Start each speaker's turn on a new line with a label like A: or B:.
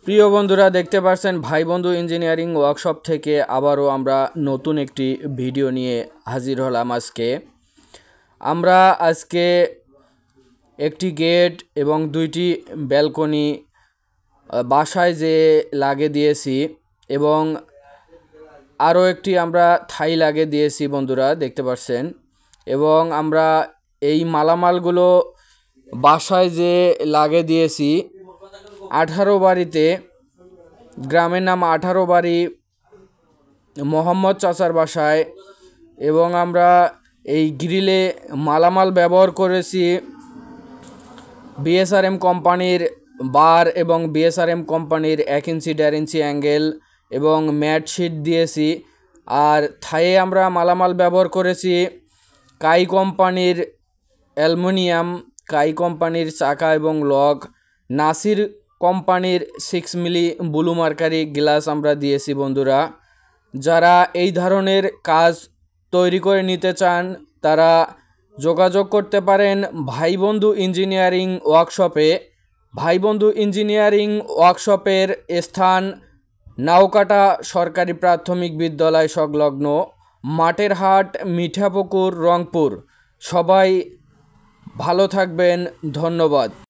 A: প্রিয় বন্ধুরা, দেখতে পাচ্ছেন ভাই বন্ধু ইঞ্জিনিয়ারিং ওয়ার্কশপ থেকে আবারও আমরা নতুন একটি ভিডিও নিয়ে হাজির হলাম। আমরা আজকে একটি গেট এবং দুইটি ব্যালকনি বাসায় যে লাগিয়ে দিয়েছি এবং আরও একটি আমরা থাই লাগিয়ে দিয়েছি বন্ধুরা, দেখতে পাচ্ছেন। এবং আমরা এই মালামালগুলো বাসায় যে লাগিয়ে দিয়েছি 18 বাড়িতে, গ্রামের নাম 18 বাড়ি, মোহাম্মদ চাচার বাসায়। এবং আমরা এই গ্রিলে মালামাল ব্যবহার করেছি বিএসআরএম কোম্পানির বার এবং বিএসআরএম কোম্পানির 1 ইঞ্চি 1.5 ইঞ্চি অ্যাঙ্গেল এবং ম্যাট শিট দিয়েছি। আর থাইয়ে আমরা মালামাল ব্যবহার করেছি কাই কোম্পানির অ্যালুমিনিয়াম, কাই কোম্পানির চাকা এবং লক, নাসির কোম্পানির 6 মিলি ব্লু মার্কারি গ্লাস আমরা দিয়েছি বন্ধুরা। যারা এই ধরনের কাজ তৈরি করে নিতে চান তারা যোগাযোগ করতে পারেন ভাই বন্ধু ইঞ্জিনিয়ারিং ওয়ার্কশপে। ভাই বন্ধু ইঞ্জিনিয়ারিং ওয়ার্কশপের স্থান নাওকাটা সরকারি প্রাথমিক বিদ্যালয় সংলগ্ন, মাঠের হাট, মিঠাপুকুর, রংপুর। সবাই ভালো থাকবেন, ধন্যবাদ।